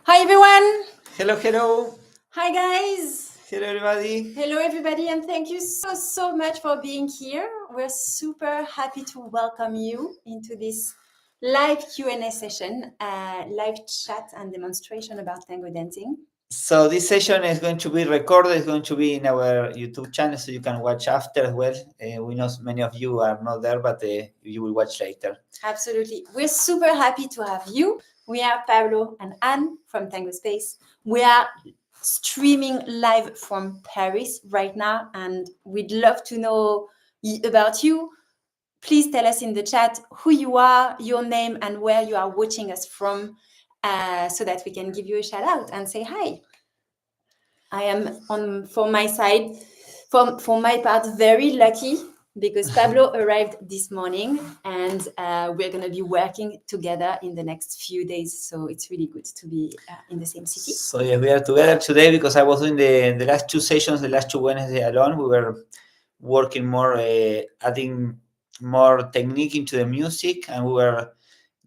Hi everyone! Hello, hello. Hi guys! Hello, everybody. Hello everybody and thank you so much for being here. We're super happy to welcome you into this live Q&A session, live chat and demonstration about tango dancing. So this session is going to be recorded. It's going to be in our YouTube channel, so you can watch after as well. We know many of you are not there, but you will watch later. Absolutely. We're super happy to have you. We are Pablo and Anne from Tango Space. We are streaming live from Paris right now, and we'd love to know about you. Please tell us in the chat who you are, your name, and where you are watching us from, so that we can give you a shout out and say hi. I am for my side, for my part, very lucky because Pablo arrived this morning, and we're going to be working together in the next few days. So it's really good to be in the same city. So yes, we are together today because I was doing the last two sessions, the last two Wednesdays alone. We were working more, adding more technique into the music, and we were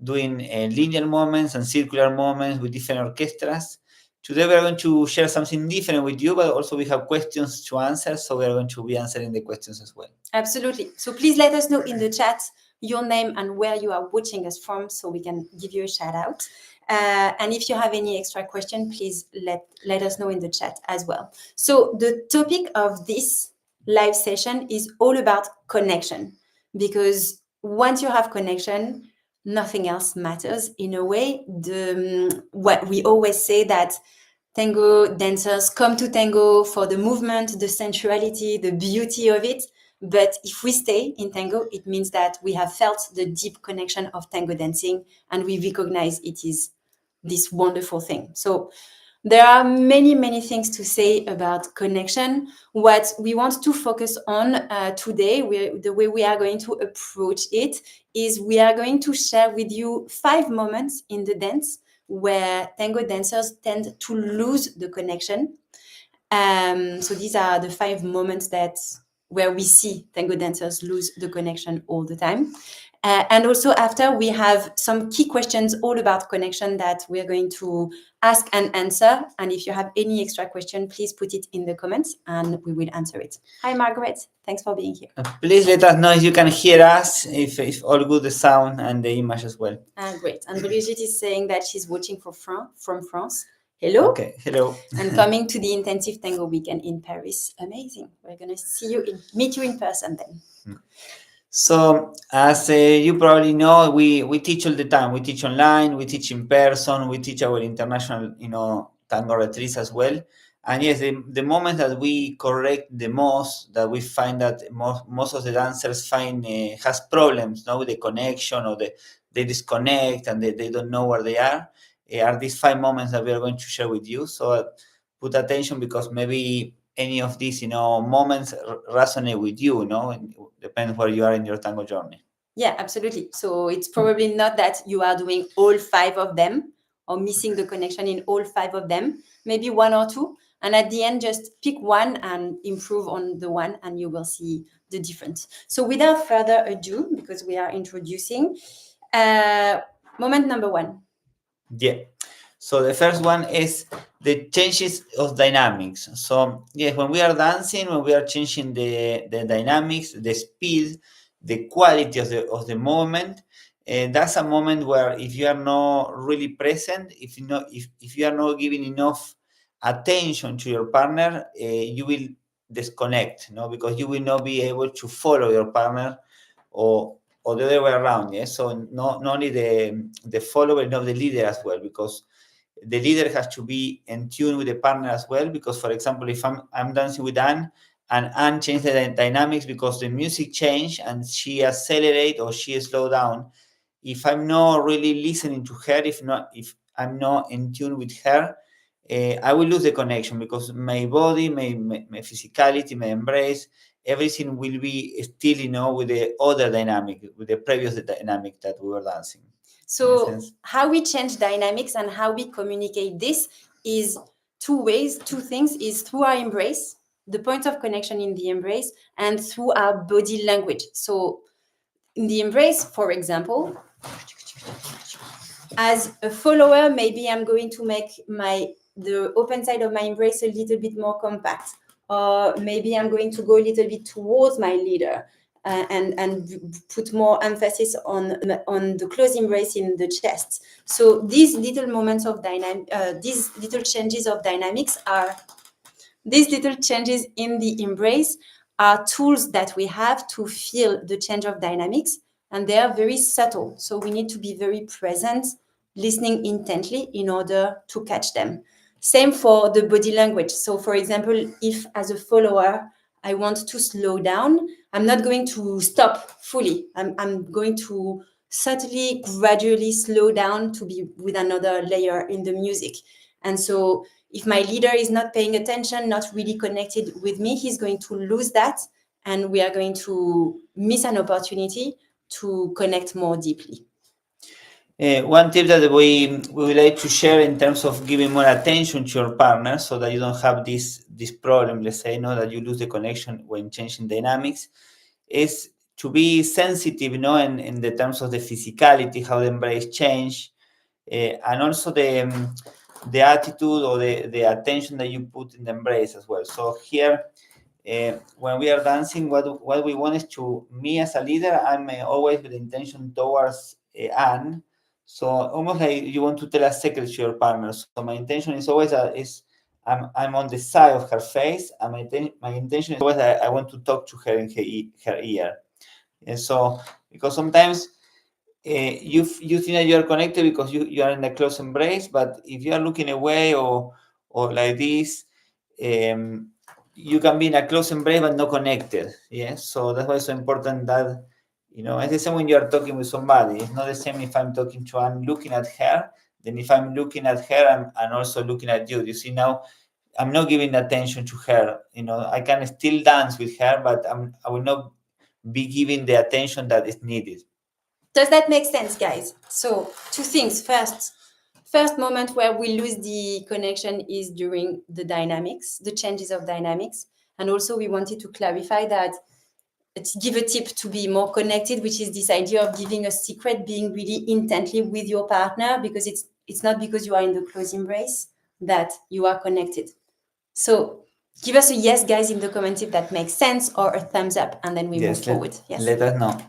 doing linear moments and circular moments with different orchestras. Today we are going to share something different with you, but also we have questions to answer, so we are going to be answering the questions as well. Absolutely. So please let us know in the chat your name and where you are watching us from, so we can give you a shout out. And if you have any extra question, please let us know in the chat as well. So the topic of this live session is all about connection, because once you have connection, nothing else matters in a way. What we always say, that tango dancers come to tango for the movement, the sensuality, the beauty of it. But if we stay in tango, it means that we have felt the deep connection of tango dancing, and we recognize it is this wonderful thing. So there are many things to say about connection. What we want to focus on today, the way we are going to approach it, is we are going to share with you 5 moments in the dance where tango dancers tend to lose the connection. So these are the 5 moments where we see tango dancers lose the connection all the time. And also after, we have some key questions all about connection that we're going to ask and answer. And if you have any extra question, please put it in the comments and we will answer it. Hi, Margaret. Thanks for being here. Please let us know if you can hear us, if all good, the sound and the image as well. Great. And Brigitte is saying that she's watching from France. Hello. Okay, hello. And coming to the intensive tango weekend in Paris. Amazing. We're going to meet you in person then. So, as you probably know, we teach all the time. We teach online, we teach in person, we teach our international, tango retreats as well. And yes, the moment that we correct the most, that we find that most of the dancers find has problems, with the connection, or they disconnect and they don't know where they are these 5 moments that we are going to share with you. So put attention, because maybe any of these, moments resonate with you, depends where you are in your tango journey. Yeah, absolutely. So it's probably not that you are doing all 5 of them or missing the connection in all 5 of them, maybe 1 or 2. And at the end, just pick one and improve on the one, and you will see the difference. So without further ado, because we are introducing, moment number 1. Yeah. So the first one is the changes of dynamics. So yes, when we are dancing, when we are changing the dynamics, the speed, the quality of the movement, that's a moment where if you are not really present, if you are not giving enough attention to your partner, you will disconnect, because you will not be able to follow your partner, or the other way around. Yeah. So not only the follower, not the leader as well, because the leader has to be in tune with the partner as well. Because, for example, if I'm dancing with Anne, and Anne changed the dynamics because the music changed and she accelerate or she slow down, if I'm not really listening to her, if I'm not in tune with her, I will lose the connection, because my body, my physicality, my embrace, everything will be still, with the other dynamic, with the previous dynamic that we were dancing. So how we change dynamics and how we communicate this is 2 ways, 2 things, is through our embrace, the point of connection in the embrace, and through our body language. So in the embrace, for example, As a follower, maybe I'm going to make the open side of my embrace a little bit more compact, or maybe I'm going to go a little bit towards my leader and put more emphasis on the close embrace in the chest. So these little moments of these little changes of dynamics are these little changes in the embrace are tools that we have to feel the change of dynamics, and they are very subtle. So we need to be very present, listening intently in order to catch them. Same for the body language. So, for example, if as a follower, I want to slow down, I'm not going to stop fully. I'm going to subtly, gradually slow down to be with another layer in the music. And so if my leader is not paying attention, not really connected with me, he's going to lose that, and we are going to miss an opportunity to connect more deeply. One tip that we would like to share in terms of giving more attention to your partner so that you don't have this problem, let's say, that you lose the connection when changing dynamics, is to be sensitive, in the terms of the physicality, how the embrace change, and also the attitude or the attention that you put in the embrace as well. So here, when we are dancing, what we want is to, me as a leader, I'm always with intention towards Anne. So almost like you want to tell a secret to your partner. So my intention is always I'm on the side of her face, and my intention is always I want to talk to her in her ear. And so because sometimes you think that you are connected because you are in a close embrace, but if you are looking away or like this, you can be in a close embrace but not connected. Yeah, so that's why it's so important that it's the same when you are talking with somebody. It's not the same if I'm talking to I'm looking at her, then if I'm looking at her, I'm also looking at you. You see, now I'm not giving attention to her. I can still dance with her, but I will not be giving the attention that is needed. Does that make sense, guys? So two things. First moment where we lose the connection is during the dynamics, the changes of dynamics. And also we wanted to clarify that, to give a tip to be more connected, which is this idea of giving a secret, being really intently with your partner, because it's not because you are in the close embrace that you are connected. So give us a yes, guys, in the comments if that makes sense, or a thumbs up, and then we move forward. Yes. Let us know.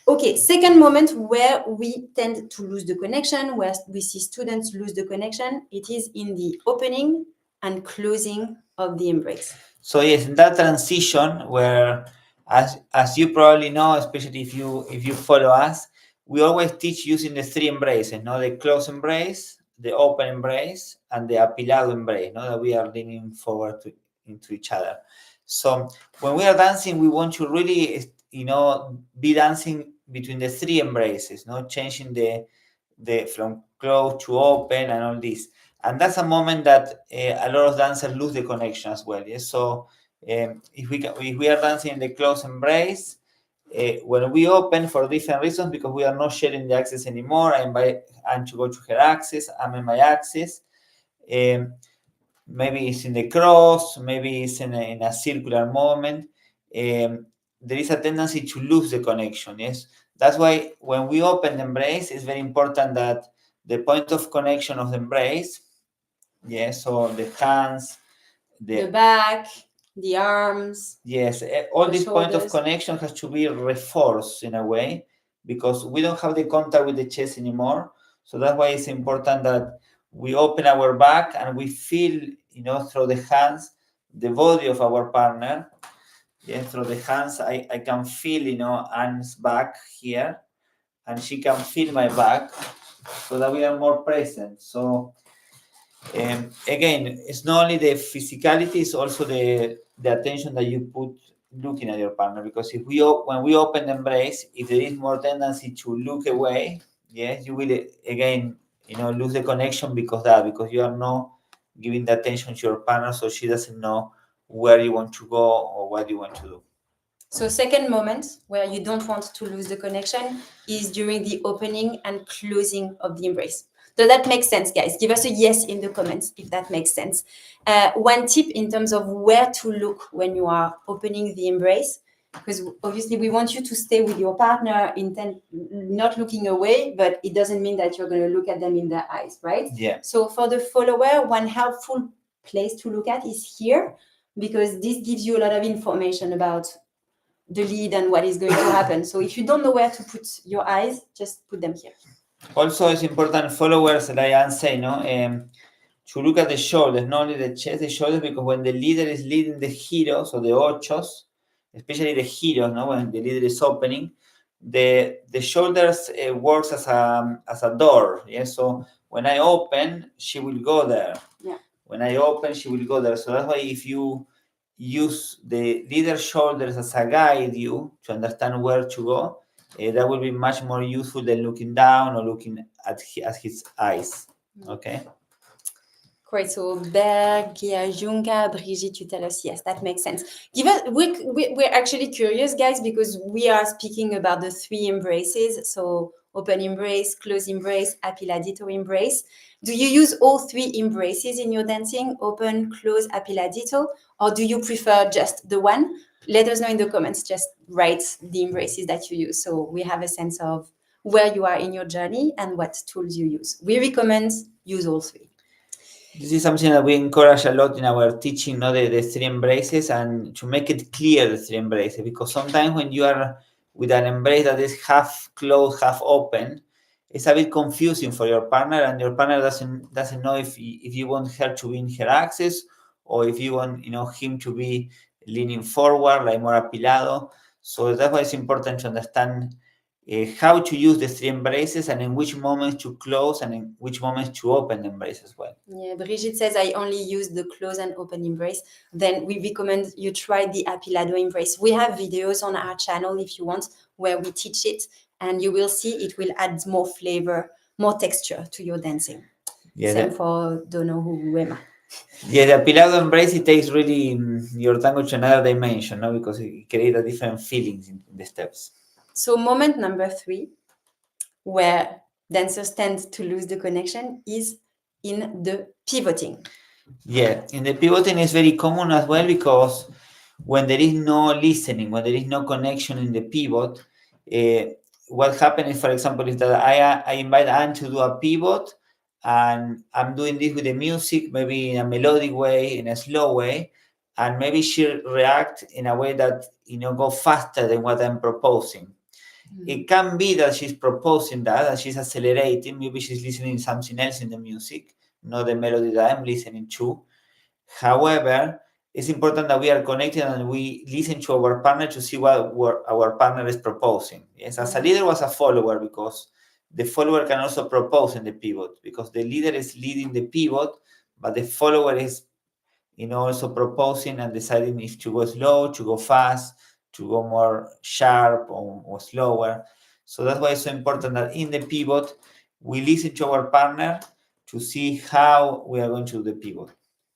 Okay, second moment where we tend to lose the connection, where we see students lose the connection, it is in the opening and closing of the embrace. So yes, in that transition where, as you probably know, especially if you follow us, we always teach using the three embraces, the close embrace, the open embrace, and the apilado embrace, that we are leaning forward into each other. So when we are dancing, we want to really, be dancing between the three embraces, changing the from close to open and all this. And that's a moment that a lot of dancers lose the connection as well. Yes? So if we are dancing in the close embrace, when we open for different reasons, because we are not sharing the axis anymore, I invite Anne to go to her axis, I'm in my axis. Maybe it's in the cross, maybe it's in a circular moment. There is a tendency to lose the connection. Yes, that's why when we open the embrace, it's very important that the point of connection of the embrace, yes, so the hands, the back, the arms. Yes, all this shoulders. point of connection has to be reinforced in a way, because we don't have the contact with the chest anymore. So that's why it's important that we open our back and we feel, through the hands, the body of our partner. Yeah, through the hands, I can feel, Anne's back here, and she can feel my back, so that we are more present. So again, it's not only the physicality, it's also the attention that you put looking at your partner. Because when we open the embrace, if there is more tendency to look away, yes, you will again, lose the connection because you are not giving the attention to your partner, so she doesn't know where you want to go or what you want to do. So second moment where you don't want to lose the connection is during the opening and closing of the embrace. Does that make sense, guys? Give us a yes in the comments if that makes sense. One tip in terms of where to look when you are opening the embrace because obviously we want you to stay with your partner, not looking away, but it doesn't mean that you're going to look at them in their eyes, right? Yeah. So for the follower, one helpful place to look at is here, because this gives you a lot of information about the lead and what is going to happen. So if you don't know where to put your eyes, just put them here. Also, it's important followers, like Anne say, no, to look at the shoulders, not only the chest, the shoulders, because when the leader is leading the heroes or the ochos, especially the heroes, no, when the leader is opening, the shoulders works as a door. Yeah, so when I open, she will go there. Yeah. When I open, she will go there. So that's why if you use the leader's shoulders as a guide you to understand where to go, that will be much more useful than looking down or looking at his eyes. Okay. Great. So Berg, Junga, Brigitte, you tell us, yes, that makes sense. Give us, we're actually curious, guys, because we are speaking about the 3 embraces. So open embrace, close embrace, appiladito embrace. Do you use all 3 embraces in your dancing? Open, close, appiladito? Or do you prefer just the one? Let us know in the comments. Just write the embraces that you use, so we have a sense of where you are in your journey and what tools you use. We recommend use all 3. This is something that we encourage a lot in our teaching, no, the 3 embraces, and to make it clear the 3 embraces, because sometimes when you are with an embrace that is half closed, half open, it's a bit confusing for your partner, and your partner doesn't know if you want her to be in her axis or if you want him to be leaning forward, like more apilado. So that's why it's important to understand how to use the 3 embraces and in which moments to close and in which moments to open the embrace as well. Yeah, Brigitte says, I only use the close and open embrace. Then we recommend you try the apilado embrace. We have videos on our channel if you want, where we teach it, and you will see it will add more flavor, more texture to your dancing. Yeah, Same for Dono Huema. Yeah, the apilado embrace, it takes really your tango to another dimension, no? Because it creates a different feelings in the steps. So moment number 3, where dancers tend to lose the connection, is in the pivoting. Yeah, in the pivoting is very common as well, because when there is no listening, when there is no connection in the pivot, what happens is, for example, is that I invite Anne to do a pivot, and I'm doing this with the music, maybe in a melodic way, in a slow way, and maybe she'll react in a way that go faster than what I'm proposing. It can be that she's proposing that and she's accelerating. Maybe she's listening to something else in the music, not the melody that I'm listening to. However, it's important that we are connected and we listen to our partner to see what our partner is proposing. Yes, as a leader was a follower, because the follower can also propose in the pivot, because the leader is leading the pivot, but the follower is also proposing and deciding if to go slow, to go fast, to go more sharp or slower. So that's why it's so important that in the pivot, we listen to our partner to see how we are going to do the pivot.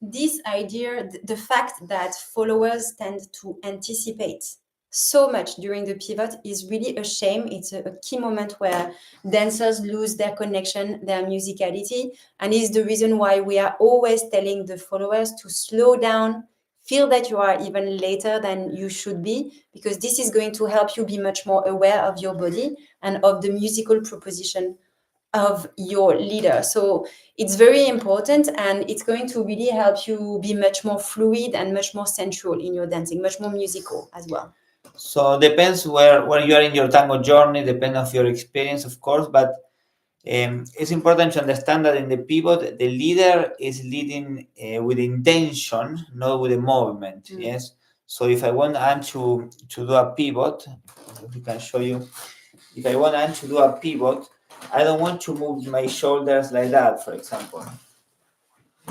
This idea, the fact that followers tend to anticipate so much during the pivot is really a shame. It's a key moment where dancers lose their connection, their musicality, and is the reason why we are always telling the followers to slow down, feel that you are even later than you should be, because this is going to help you be much more aware of your body and of the musical proposition of your leader. So it's very important, and it's going to really help you be much more fluid and much more sensual in your dancing, much more musical as well. So depends where you are in your tango journey, depends of your experience, of course, but it's important to understand that in the pivot, the leader is leading with intention, not with a movement. Yes. So if I want Anne to do a pivot, we can show you. If I want Anne to do a pivot, I don't want to move my shoulders like that, for example.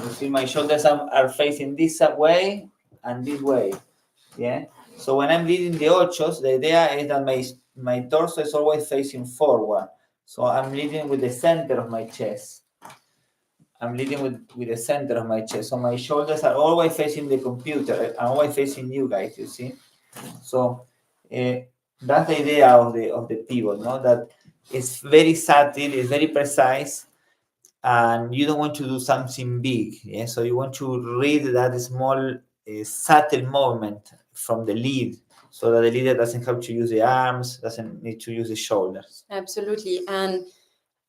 You see, my shoulders are facing this way and this way. Yeah. So when I'm leading the ochos, the idea is that my torso is always facing forward. So I'm leading with the center of my chest. I'm leading with the center of my chest. So my shoulders are always facing the computer. I'm always facing you guys, you see. So that's the idea of the pivot, no? That it's very subtle, it's very precise, and you don't want to do something big. Yeah? So you want to read that small, subtle movement from the lead. so that the leader doesn't have to use the arms, doesn't need to use the shoulders. Absolutely. And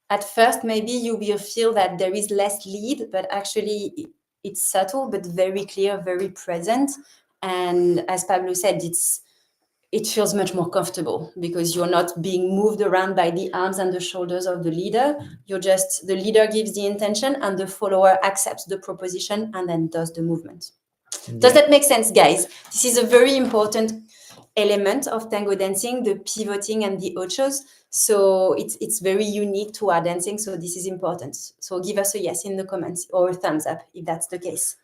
at first, maybe you will feel that there is less lead, but actually it's subtle, but very clear, very present. And as Pablo said, it feels much more comfortable because you're not being moved around by the arms and the shoulders of the leader. The leader gives the intention and the follower accepts the proposition and then does the movement. Does that make sense, guys? This is a very important element of tango dancing, the pivoting and the ochos. So it's very unique to our dancing. So this is important. So give us a yes in the comments or a thumbs up if that's the case.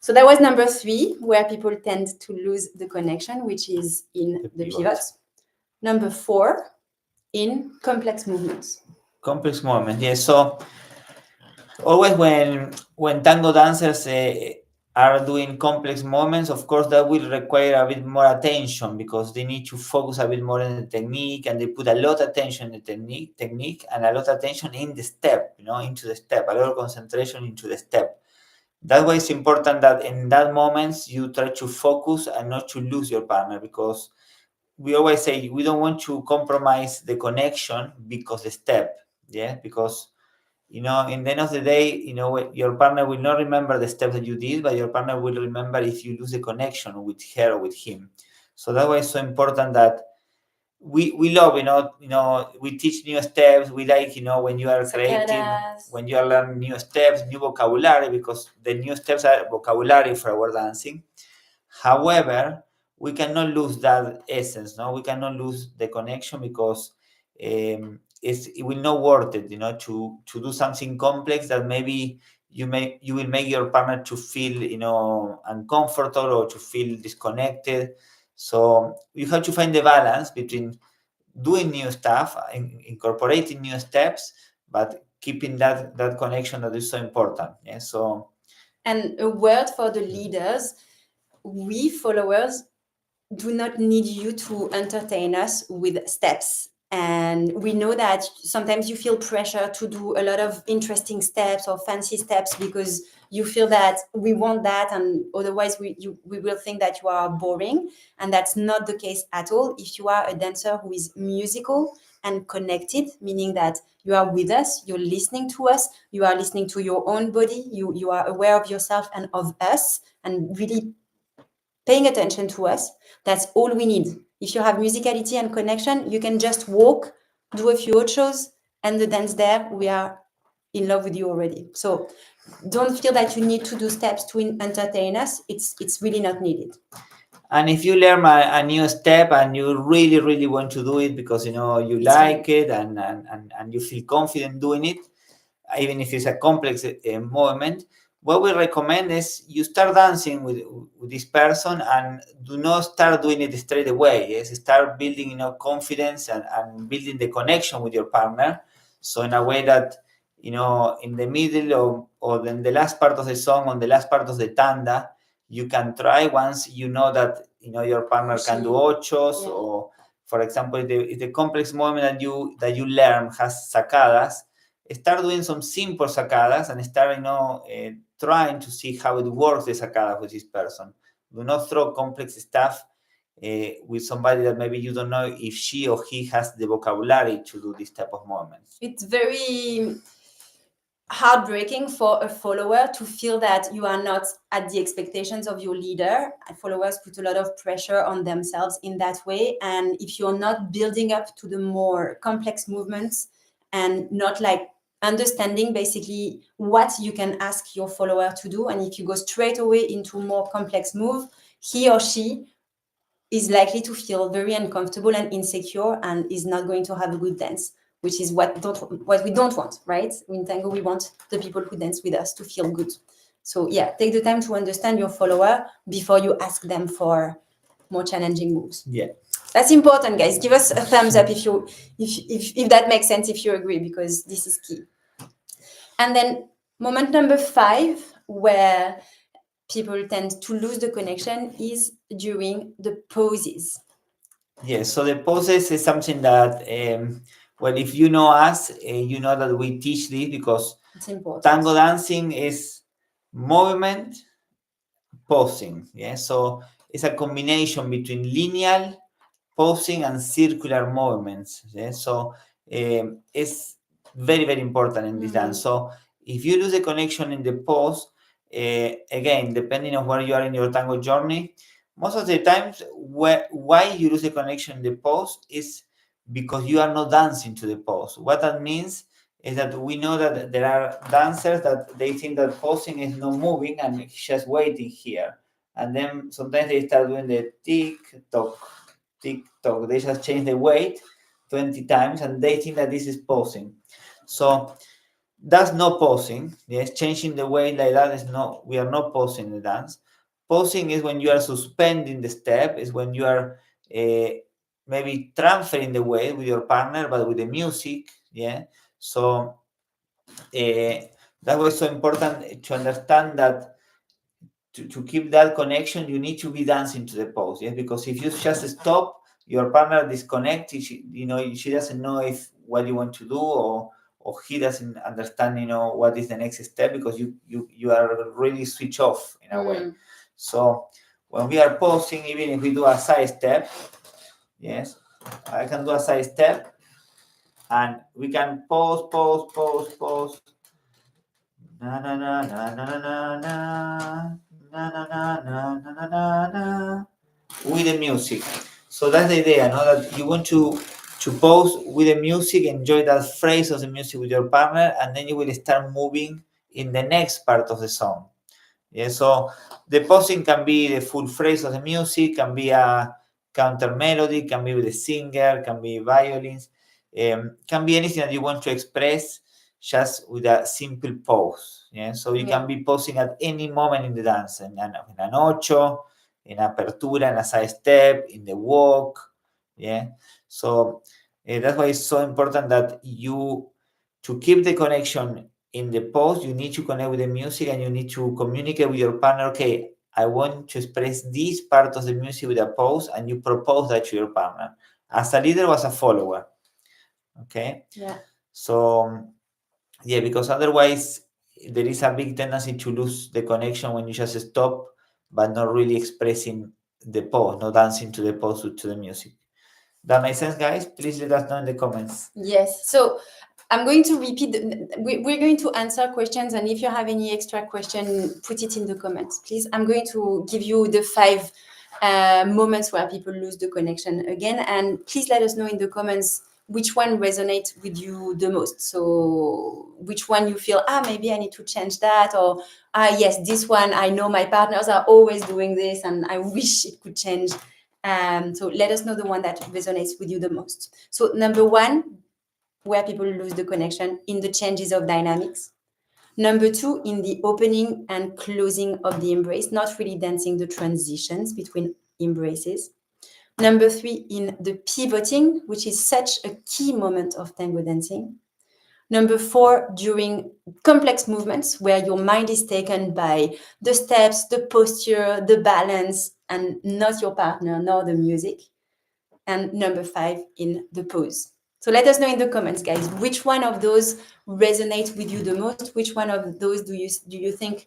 So that was number 3, where people tend to lose the connection, which is in the pivot. Number 4, in complex movements. Complex movement, yes. So always when tango dancers are doing complex movements, of course that will require a bit more attention because they need to focus a bit more on the technique, and they put a lot of attention in the technique and a lot of attention in the step, into the step, a lot of concentration into the step. That's why it's important that in that moments you try to focus and not to lose your partner, because we always say we don't want to compromise the connection because the step, because in the end of the day, your partner will not remember the steps that you did, but your partner will remember if you lose the connection with her or with him. So that's why it's so important that we love, we teach new steps. We like, when you are creating, when you are learning new steps, new vocabulary, because the new steps are vocabulary for our dancing. However, we cannot lose that essence, no? We cannot lose the connection because it will not worth it, to do something complex that maybe you will make your partner to feel, uncomfortable or to feel disconnected. So you have to find the balance between doing new stuff, incorporating new steps, but keeping that connection that is so important. Yeah. So, and a word for the leaders: we followers do not need you to entertain us with steps. And we know that sometimes you feel pressure to do a lot of interesting steps or fancy steps because you feel that we want that, and otherwise we will think that you are boring. And that's not the case at all. If you are a dancer who is musical and connected, meaning that you are with us, you're listening to us, you are listening to your own body, you are aware of yourself and of us, and really paying attention to us, that's all we need. If you have musicality and connection, you can just walk, do a few ochos, and the dance there, we are in love with you already. So don't feel that you need to do steps to entertain us. It's really not needed. And if you learn a new step and you really, really want to do it because you like it and you feel confident doing it, even if it's a complex movement, what we recommend is you start dancing with this person and do not start doing it straight away. Yes, start building confidence and building the connection with your partner. So in a way that in the middle or in the last part of the song, on the last part of the tanda, you can try once you know that your partner can do ochos, yeah. Or for example, if the complex movement that you learn has sacadas, start doing some simple sacadas and start trying to see how it works, the sacada with this person. Do not throw complex stuff with somebody that maybe you don't know if she or he has the vocabulary to do this type of movements. It's very heartbreaking for a follower to feel that you are not at the expectations of your leader. Followers put a lot of pressure on themselves in that way. And if you're not building up to the more complex movements and not understanding basically what you can ask your follower to do, and if you go straight away into more complex move, he or she is likely to feel very uncomfortable and insecure and is not going to have a good dance, which is what we don't want, right? In Tango, we want the people who dance with us to feel good. So yeah, take the time to understand your follower before you ask them for more challenging moves. Yeah. That's important, guys. Give us a thumbs up if that makes sense, if you agree, because this is key. And then moment number 5, where people tend to lose the connection, is during the poses. Yes, so the poses is something that, well, if you know us, you know that we teach this because tango dancing is movement, posing. Yeah, so is a combination between linear posing and circular movements. Yeah? So it's very, very important in this dance. So if you lose the connection in the pose, again, depending on where you are in your tango journey, most of the times why you lose the connection in the pose is because you are not dancing to the pose. What that means is that we know that there are dancers that they think that posing is not moving and just waiting here. And then sometimes they start doing the tick-tock, tick-tock. They just change the weight 20 times and they think that this is posing. So that's not posing. Yes, changing the weight like that is not, we are not posing the dance. Posing is when you are suspending the step, is when you are maybe transferring the weight with your partner, but with the music. Yeah. So that was so important to understand that to keep that connection, you need to be dancing to the pose. Yes, because if you just stop, your partner disconnects. She doesn't know if what you want to do, or he doesn't understand, what is the next step, because you are really switch off in a way. So when we are posing, even if we do a side step, yes, I can do a side step, and we can pose. Na na na na na na na na na na na na na na with the music. So that's the idea, no? That you want to pose with the music, enjoy that phrase of the music with your partner, and then you will start moving in the next part of the song. Yeah, so the posing can be the full phrase of the music, can be a counter melody, can be with a singer, can be violins, can be anything that you want to express just with a simple pose. Yeah, so you can be posing at any moment in the dance, in an ocho, in apertura, in a side step, in the walk. Yeah, so that's why it's so important that to keep the connection in the pose, you need to connect with the music, and you need to communicate with your partner. Okay, I want to express this part of the music with a pose, and you propose that to your partner as a leader or as a follower. Okay. Yeah. So yeah, because otherwise there is a big tendency to lose the connection when you just stop, but not really expressing the pose, not dancing to the pose, to the music. That makes sense, guys? Please let us know in the comments. Yes. So I'm going to repeat. We're going to answer questions, and if you have any extra question, put it in the comments, please. I'm going to give you the 5 moments where people lose the connection again, and please let us know in the comments which one resonates with you the most. So which one you feel, maybe I need to change that, or yes, this one, I know my partners are always doing this and I wish it could change. So let us know the one that resonates with you the most. So number 1, where people lose the connection, in the changes of dynamics. Number 2, in the opening and closing of the embrace, not really dancing the transitions between embraces. Number 3, in the pivoting, which is such a key moment of tango dancing. Number 4, during complex movements where your mind is taken by the steps, the posture, the balance, and not your partner nor the music. And number 5, in the pose. So let us know in the comments, guys, which one of those resonates with you the most? Which one of those do you think,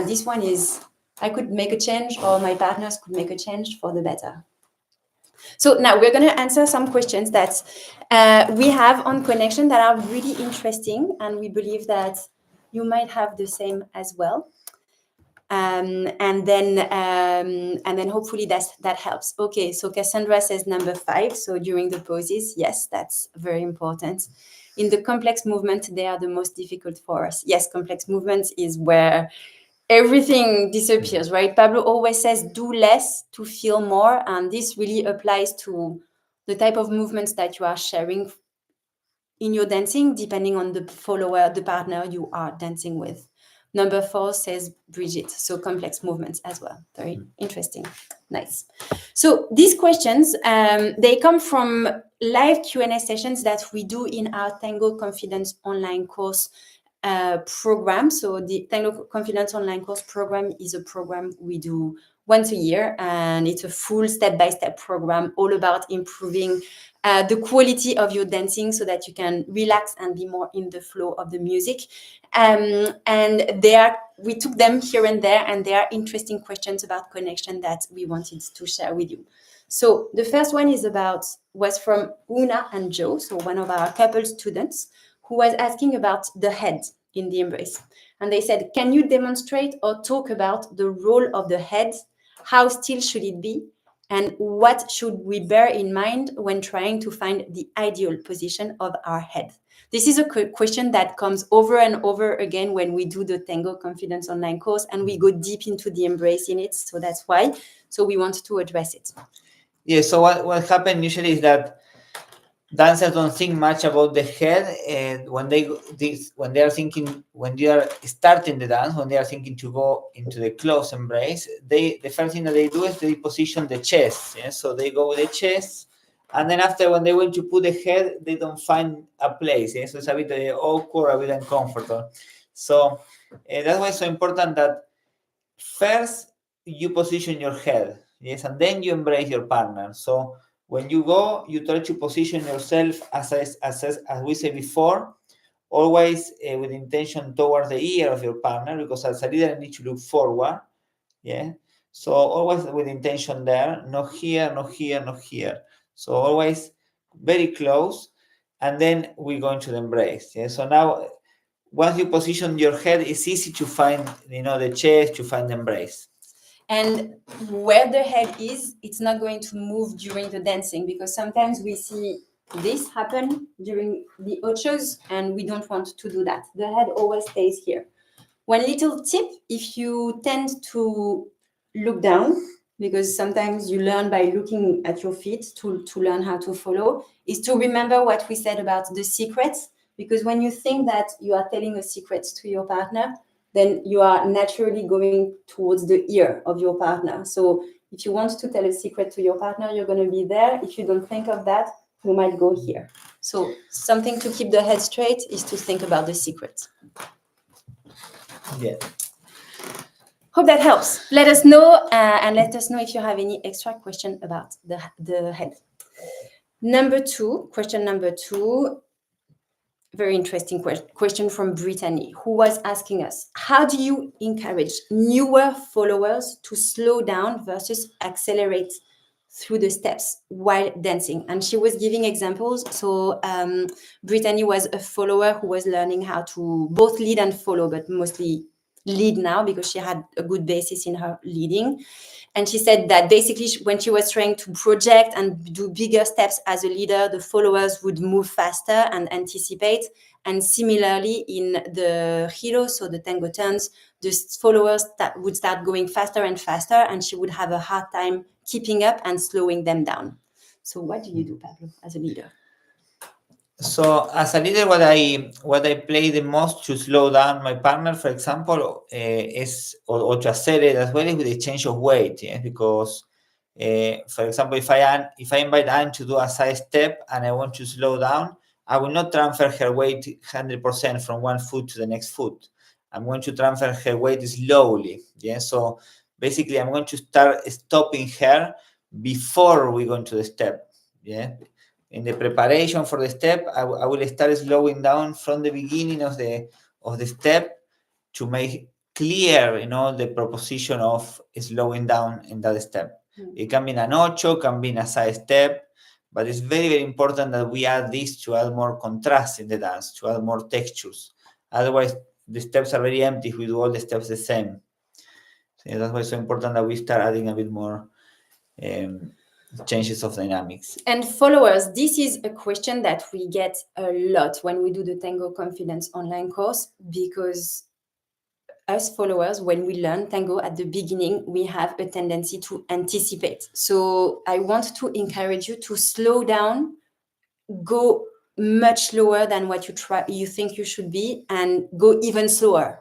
this one is, I could make a change, or my partners could make a change for the better? So now we're going to answer some questions that we have on connection that are really interesting, and we believe that you might have the same as well. And then hopefully that helps. Okay, so Cassandra says number 5. So during the poses, yes, that's very important. In the complex movement, they are the most difficult for us. Yes, complex movements is where everything disappears, right? Pablo always says, do less to feel more. And this really applies to the type of movements that you are sharing in your dancing, depending on the follower, the partner you are dancing with. Number 4 says Brigitte, so complex movements as well. Very interesting. Nice. So these questions, they come from live Q&A sessions that we do in our Tango Confidence online course program. So the Tango Confidence online course program is a program we do once a year, and it's a full step-by-step program all about improving the quality of your dancing so that you can relax and be more in the flow of the music. And we took them here and there, and there are interesting questions about connection that we wanted to share with you. So the first one was from Una and Joe, so one of our couple students, who was asking about the head in the embrace. And they said, can you demonstrate or talk about the role of the head? How still should it be? And what should we bear in mind when trying to find the ideal position of our head? This is a question that comes over and over again when we do the Tango Confidence online course, and we go deep into the embrace in it. So that's why. So we want to address it. Yeah, so what happened usually is that dancers don't think much about the head, and when they are starting the dance, when they are thinking to go into the close embrace, the first thing that they do is they position the chest. Yeah? So they go with the chest, and then after, when they want to put the head, they don't find a place. Yeah? So it's a bit awkward, a bit uncomfortable. So that's why it's so important that first you position your head, yes, and then you embrace your partner. So when you go, you try to position yourself as we said before, always with intention towards the ear of your partner, because as a leader you need to look forward. Yeah. So always with intention there, not here, not here, not here. So always very close, and then we go into the embrace. Yeah. So now once you position your head, it's easy to find, the chest, to find the embrace. And where the head is, it's not going to move during the dancing, because sometimes we see this happen during the ochos, and we don't want to do that. The head always stays here. One little tip, if you tend to look down, because sometimes you learn by looking at your feet to learn how to follow, is to remember what we said about the secrets. Because when you think that you are telling a secret to your partner, then you are naturally going towards the ear of your partner. So if you want to tell a secret to your partner, you're going to be there. If you don't think of that, you might go here. So something to keep the head straight is to think about the secret. Yeah. Hope that helps. Let us know, and let us know if you have any extra question about the head. Question number two, very interesting question from Brittany, who was asking us, how do you encourage newer followers to slow down versus accelerate through the steps while dancing? And she was giving examples. So Brittany was a follower who was learning how to both lead and follow, but mostly lead now because she had a good basis in her leading. And she said that basically when she was trying to project and do bigger steps as a leader, the followers would move faster and anticipate. And similarly in the giro, so the tango turns, the followers would start going faster and faster, and she would have a hard time keeping up and slowing them down. So what do you do, Pablo, as a leader? So as a leader, what I play the most to slow down my partner, for example, is or to accelerate as well, is with the change of weight. Yeah? Because, for example, if I invite Anne to do a side step and I want to slow down, I will not transfer her weight 100% from one foot to the next foot. I'm going to transfer her weight slowly. Yeah. So basically, I'm going to start stopping her before we go into the step. Yeah. In the preparation for the step, I will start slowing down from the beginning of the step to make clear, the proposition of slowing down in that step. It can be an ocho, can be a side step, but it's very, very important that we add this to add more contrast in the dance, to add more textures. Otherwise, the steps are very empty if we do all the steps the same. So that's why it's so important that we start adding a bit more changes of dynamics. And followers, this is a question that we get a lot when we do the Tango Confidence online course, because us followers, when we learn tango at the beginning, we have a tendency to anticipate. So I want to encourage you to slow down, go much slower than what you think you should be, and go even slower,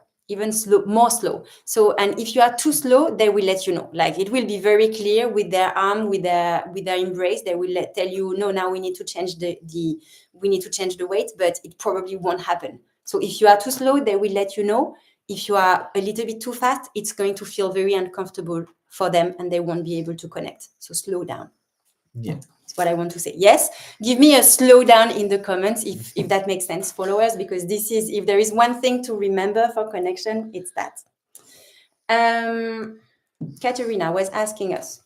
more slow. So, and if you are too slow, they will let you know. Like, it will be very clear with their arm, with their embrace. They will tell you, no, now we need to change the weight, but it probably won't happen. So if you are too slow, they will let you know. If you are a little bit too fast, it's going to feel very uncomfortable for them and they won't be able to connect. So slow down. Yeah. That's what I want to say. Yes, give me a slowdown in the comments if that makes sense, followers, because this is, if there is one thing to remember for connection, it's that. Katerina was asking us,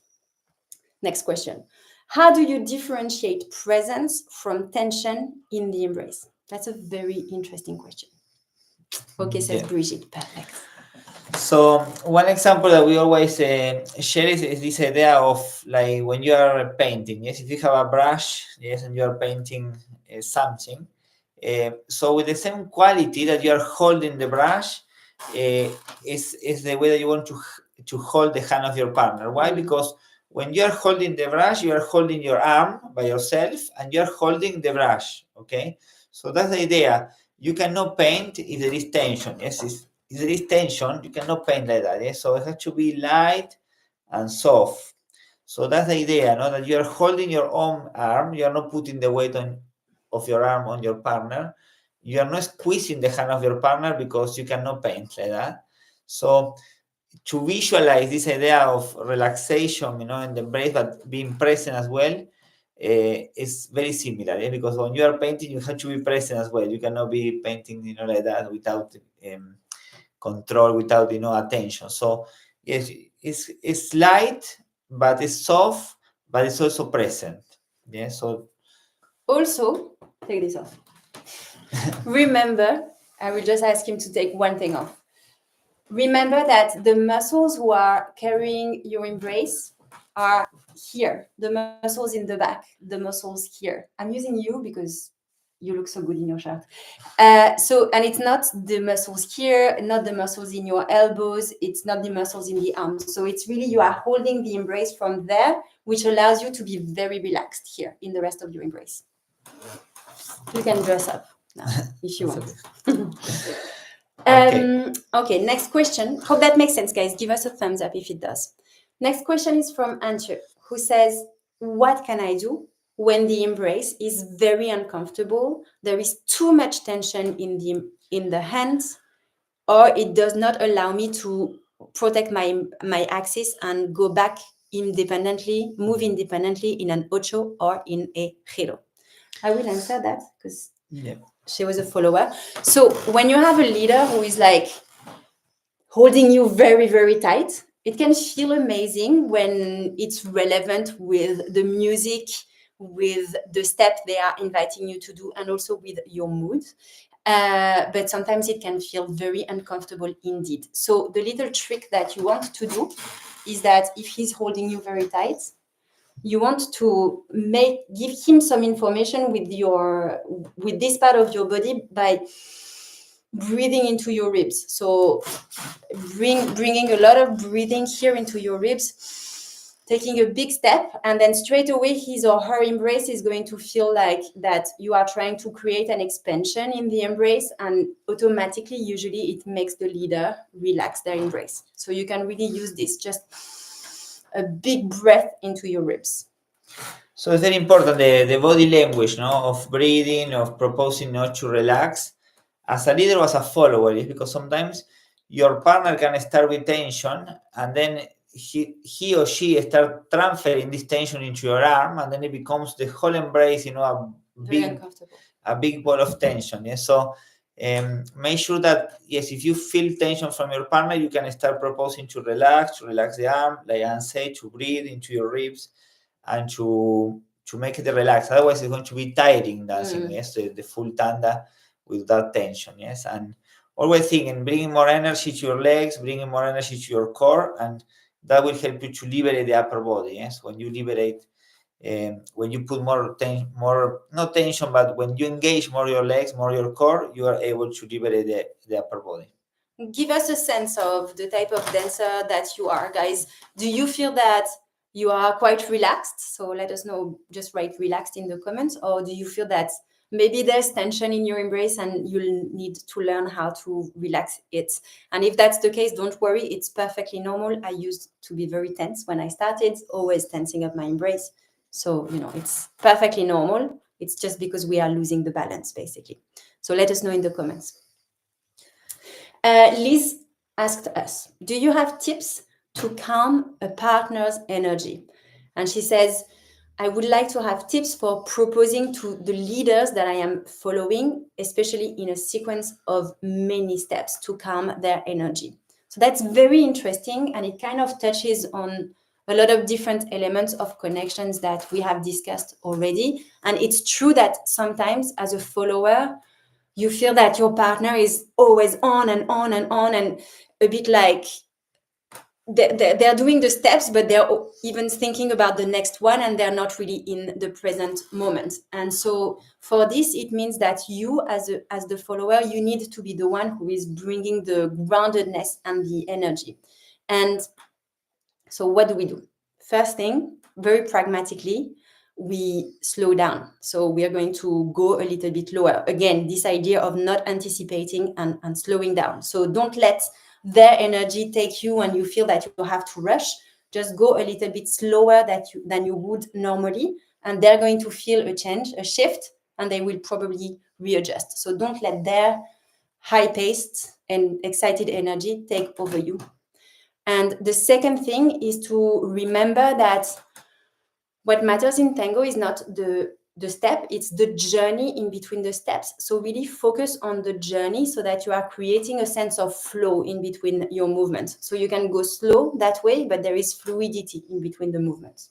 next question. How do you differentiate presence from tension in the embrace? That's a very interesting question. Okay, says Brigitte. Perfect. So one example that we always share is this idea of like when you are painting. Yes, if you have a brush, yes, and you are painting something. So with the same quality that you are holding the brush, is the way that you want to hold the hand of your partner. Why? Because when you are holding the brush, you are holding your arm by yourself, and you are holding the brush. Okay, so that's the idea. You cannot paint if there is tension. Yes, if there is tension, you cannot paint like that. Yes? So it has to be light and soft. So that's the idea, no? That you are holding your own arm. You are not putting the weight of your arm on your partner. You are not squeezing the hand of your partner because you cannot paint like that. So to visualize this idea of relaxation, in the embrace, but being present as well, is very similar. Yeah? Because when you are painting, you have to be present as well. You cannot be painting, like that without control, without attention. So yes, it's light, but it's soft, but it's also present. Yeah. So also, take this off. Remember, I will just ask him to take one thing off. Remember that the muscles who are carrying your embrace are here, the muscles in the back, the muscles here. I'm using you because you look so good in your shirt. And it's not the muscles here, not the muscles in your elbows, it's not the muscles in the arms. So it's really, you are holding the embrace from there, which allows you to be very relaxed here in the rest of your embrace. You can dress up now if you want. Okay, next question. Hope that makes sense, guys. Give us a thumbs up if it does. Next question is from Antje, who says, what can I do when the embrace is very uncomfortable? There is too much tension in the hands, or it does not allow me to protect my axis and go back independently, move independently in an ocho or in a giro. I will answer that because she was a follower. So when you have a leader who is like holding you very, very tight, it can feel amazing when it's relevant with the music, with the step they are inviting you to do, and also with your mood. But sometimes it can feel very uncomfortable indeed. So the little trick that you want to do is that if he's holding you very tight, you want to give him some information with this part of your body by breathing into your ribs. So bringing a lot of breathing here into your ribs, taking a big step, and then straight away his or her embrace is going to feel like that you are trying to create an expansion in the embrace, and automatically, usually it makes the leader relax their embrace. So you can really use this, just a big breath into your ribs. So it's very important, the body language, of breathing, of proposing not to relax. As a leader or as a follower, because sometimes your partner can start with tension, and then he or she start transferring this tension into your arm, and then it becomes the whole embrace, a big ball of tension. Yeah? So make sure that, yes, if you feel tension from your partner, you can start proposing to relax the arm, like Anne said, to breathe into your ribs and to make it relax. Otherwise, it's going to be tiring dancing, yes, the full tanda with that tension, yes. And always thinking, bringing more energy to your legs, bringing more energy to your core, and that will help you to liberate the upper body, yes. When you liberate, when you put more not tension, but when you engage more your legs, more your core, you are able to liberate the upper body. Give us a sense of the type of dancer that you are, guys. Do you feel that you are quite relaxed? So let us know, just write relaxed in the comments. Or do you feel that maybe there's tension in your embrace and you'll need to learn how to relax it? And if that's the case, don't worry, it's perfectly normal. I used to be very tense when I started, always tensing up my embrace. So, it's perfectly normal. It's just because we are losing the balance, basically. So let us know in the comments. Liz asked us, do you have tips to calm a partner's energy. And she says, I would like to have tips for proposing to the leaders that I am following, especially in a sequence of many steps to calm their energy. So that's very interesting, and it kind of touches on a lot of different elements of connections that we have discussed already. And it's true that sometimes as a follower, you feel that your partner is always on and on and on, and a bit like they're doing the steps, but they're even thinking about the next one, and they're not really in the present moment. And so for this, it means that you as the follower, you need to be the one who is bringing the groundedness and the energy. And so what do? First thing, very pragmatically, we slow down. So we are going to go a little bit lower. Again, this idea of not anticipating and slowing down. So don't let their energy take you and you feel that you have to rush. Just go a little bit slower than you would normally. And they're going to feel a change, a shift, and they will probably readjust. So don't let their high-paced and excited energy take over you. And the second thing is to remember that what matters in tango is not the step, it's the journey in between the steps. So really focus on the journey so that you are creating a sense of flow in between your movements. So you can go slow that way, but there is fluidity in between the movements.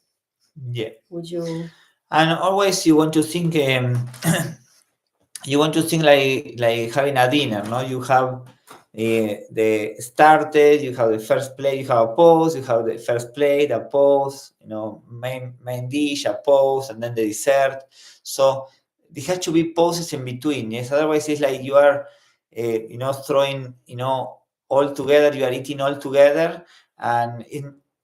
Yeah. Would you? And always you want to think you want to think like having a dinner, no? You have the started, you have the first plate, you have a pause, you have the first plate, a pause, main dish, a pause, and then the dessert. So there has to be pauses in between. Yes, otherwise it's like you are, throwing, all together. You are eating all together, and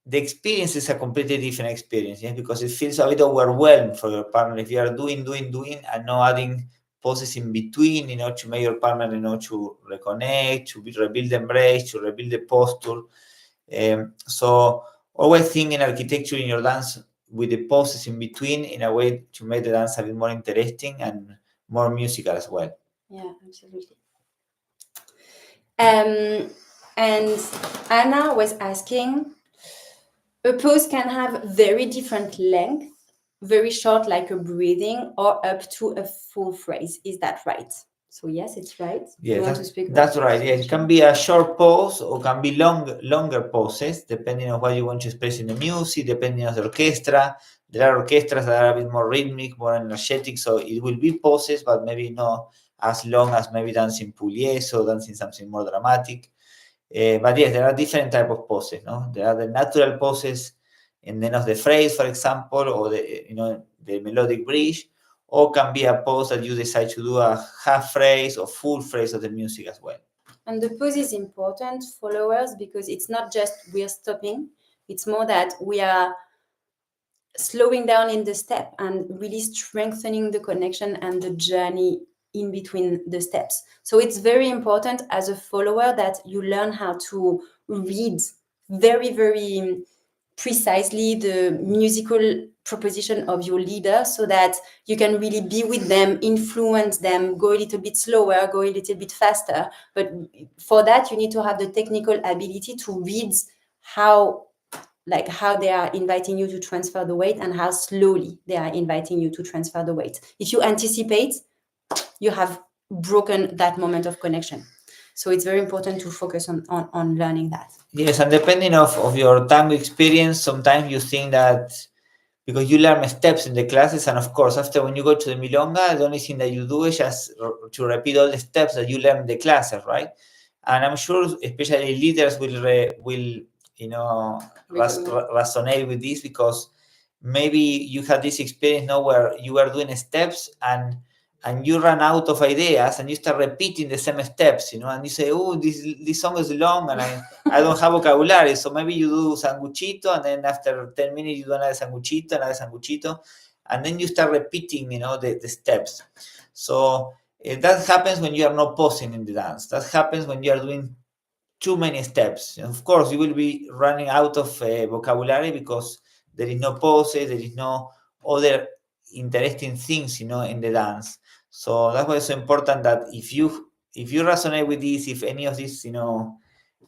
the experience is a completely different experience. Yes, because it feels a bit overwhelmed for your partner if you are doing, and not adding pauses in between, to make your partner, to reconnect, to rebuild the embrace, to rebuild the posture. So always think in architecture in your dance with the pauses in between in a way to make the dance a bit more interesting and more musical as well. Yeah, absolutely. And Anna was asking, a pose can have very different length, very short like a breathing, or up to a full phrase. Is that right? So yes, it's right. Yeah, you want to speak that's right. Yes, it can be a short pause or can be longer poses, depending on what you want to express in the music, depending on the orchestra. There are orchestras that are a bit more rhythmic, more energetic, so it will be poses, but maybe not as long as maybe dancing Pugliese or dancing something more dramatic. But yes, there are different type of poses. No, there are the natural poses in the end of the phrase, for example, or the melodic bridge, or can be a pose that you decide to do a half phrase or full phrase of the music as well. And the pose is important, followers, because it's not just we're stopping, it's more that we are slowing down in the step and really strengthening the connection and the journey in between the steps. So it's very important as a follower that you learn how to read very, very precisely the musical proposition of your leader so that you can really be with them, influence them, go a little bit slower, go a little bit faster. But for that, you need to have the technical ability to read how they are inviting you to transfer the weight and how slowly they are inviting you to transfer the weight. If you anticipate, you have broken that moment of connection. So it's very important to focus on learning that. Yes, and depending of your tango experience, sometimes you think that because you learn steps in the classes, and of course, after when you go to the milonga, the only thing that you do is just to repeat all the steps that you learn in the classes, right? And I'm sure, especially leaders will resonate with this because maybe you had this experience now where you were doing steps and you run out of ideas and you start repeating the same steps, and you say, oh, this song is long and I don't have vocabulary. So maybe you do sanguchito and then after 10 minutes you do another sanguchito, and then you start repeating, the steps. So that happens when you are not pausing in the dance. That happens when you are doing too many steps. Of course, you will be running out of vocabulary because there is no poses, there is no other interesting things, in the dance. So that's why it's so important that if you resonate with this, if any of these,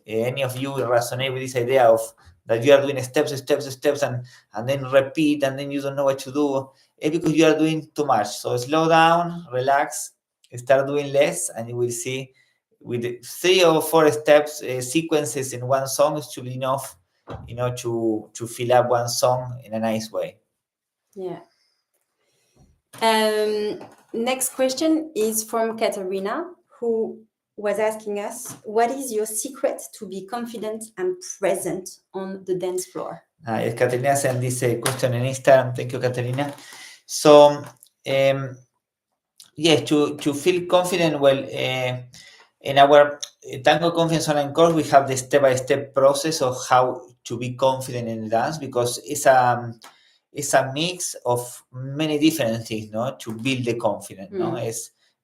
any of you will resonate with this idea of that you are doing steps, and then repeat, and then you don't know what to do. It's because you are doing too much. So slow down, relax, start doing less, and you will see with 3 or 4 steps sequences in one song should be enough, to fill up one song in a nice way. Yeah. Next question is from Katerina, who was asking us, what is your secret to be confident and present on the dance floor? Yes, Caterina sent this question in Instagram. Thank you, Caterina. So, yes, to feel confident, well, in our Tango Confidence Online course, we have the step-by-step process of how to be confident in the dance, because it's a mix of many different things, no, to build the confidence, no?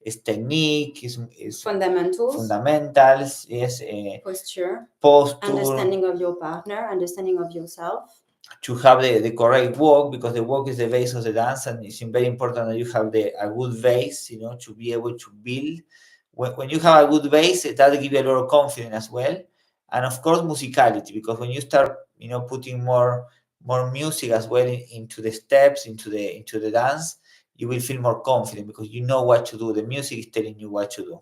It's technique, it's fundamentals, yes, posture, posture, understanding of your partner, understanding of yourself, to have the correct walk, because the walk is the base of the dance, and it's very important that you have a good base, to be able to build. When you have a good base, that will give you a lot of confidence as well. And of course, musicality, because when you start, putting more music as well into the steps, into the dance, you will feel more confident because you know what to do. The music is telling you what to do.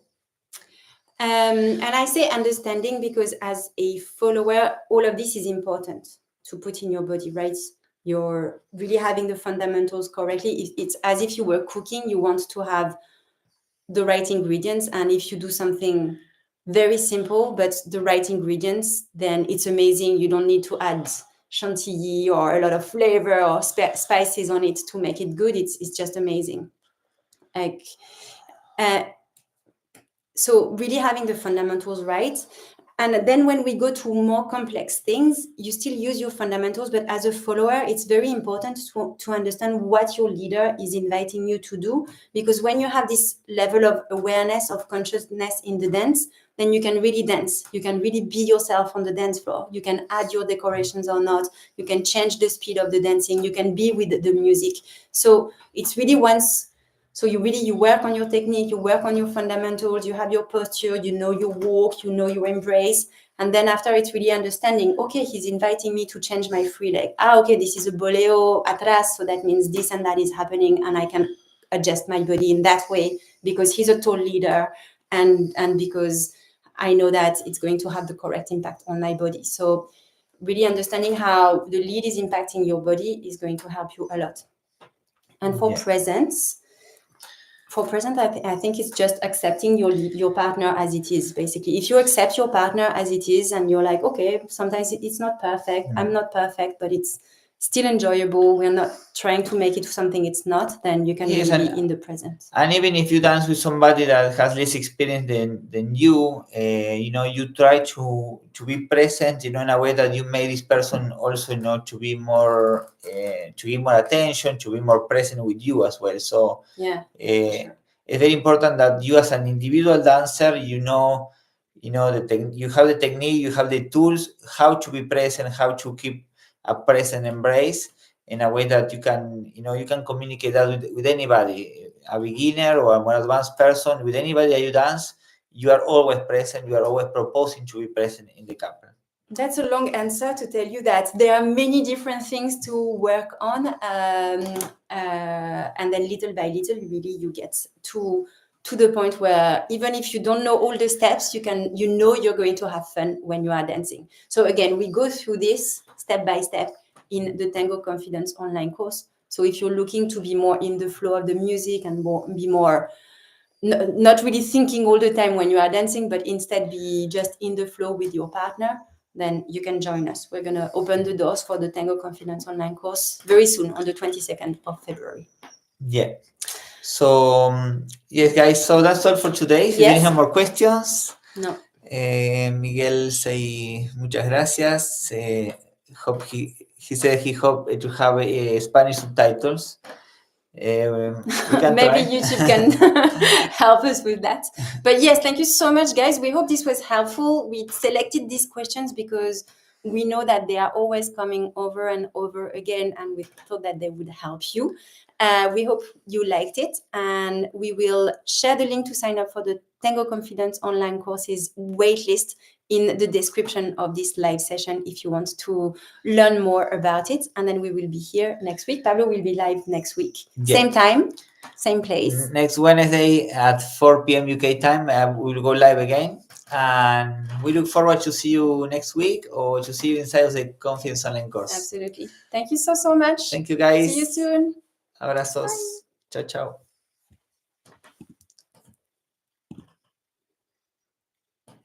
And I say understanding because as a follower, all of this is important to put in your body, right? You're really having the fundamentals correctly. It's as if you were cooking, you want to have the right ingredients. And if you do something very simple, but the right ingredients, then it's amazing. You don't need to add chantilly or a lot of flavor or spices on it to make it good. It's just amazing. Like, so really having the fundamentals right. And then when we go to more complex things, you still use your fundamentals, but as a follower, it's very important to understand what your leader is inviting you to do. Because when you have this level of awareness, of consciousness in the dance, then you can really dance. You can really be yourself on the dance floor. You can add your decorations or not. You can change the speed of the dancing. You can be with the music. So it's really so you work on your technique, you work on your fundamentals, you have your posture, you know your walk, you know your embrace. And then after, it's really understanding, okay, he's inviting me to change my free leg. Okay, this is a boleo atrás, so that means this and that is happening, and I can adjust my body in that way because he's a tall leader and because I know that it's going to have the correct impact on my body. So really understanding how the lead is impacting your body is going to help you a lot. And for presence, I think it's just accepting your partner as it is, basically. If you accept your partner as it is and you're like, okay, sometimes it's not perfect, I'm not perfect, but it's still enjoyable, we're not trying to make it something it's not, then you can really be in the present. And even if you dance with somebody that has less experience than you, you try to be present, in a way that you make this person also, to be more, to give more attention, to be more present with you as well. So it's very important that you as an individual dancer, you have the technique, you have the tools, how to be present, how to keep a present embrace in a way that you can communicate that with anybody, a beginner or a more advanced person, with anybody that you dance, you are always present, you are always proposing to be present in the couple. That's a long answer to tell you that there are many different things to work on, and then little by little, really, you get to the point where even if you don't know all the steps, you're going to have fun when you are dancing. So again, we go through this step by step in the Tango Confidence online course. So if you're looking to be more in the flow of the music and be more not really thinking all the time when you are dancing, but instead be just in the flow with your partner, then you can join us. We're going to open the doors for the Tango Confidence online course very soon, on the 22nd of February. Yeah. So, yes, guys, so that's all for today. If you have more questions. No. Miguel say muchas gracias. Hope he said he hoped to have Spanish subtitles. Maybe YouTube can help us with that. But yes, thank you so much, guys. We hope this was helpful. We selected these questions because we know that they are always coming over and over again, and we thought that they would help you. We hope you liked it, and we will share the link to sign up for the Tango Confidence online courses waitlist in the description of this live session if you want to learn more about it. And then we will be here next week. Pablo will be live next week. Yeah. Same time, same place. Next Wednesday at 4 p.m. UK time, we will go live again. And we look forward to see you next week or to see you inside of the Confidence Online course. Absolutely. Thank you so much. Thank you, guys. See you soon. Abrazos. Bye. Ciao, ciao.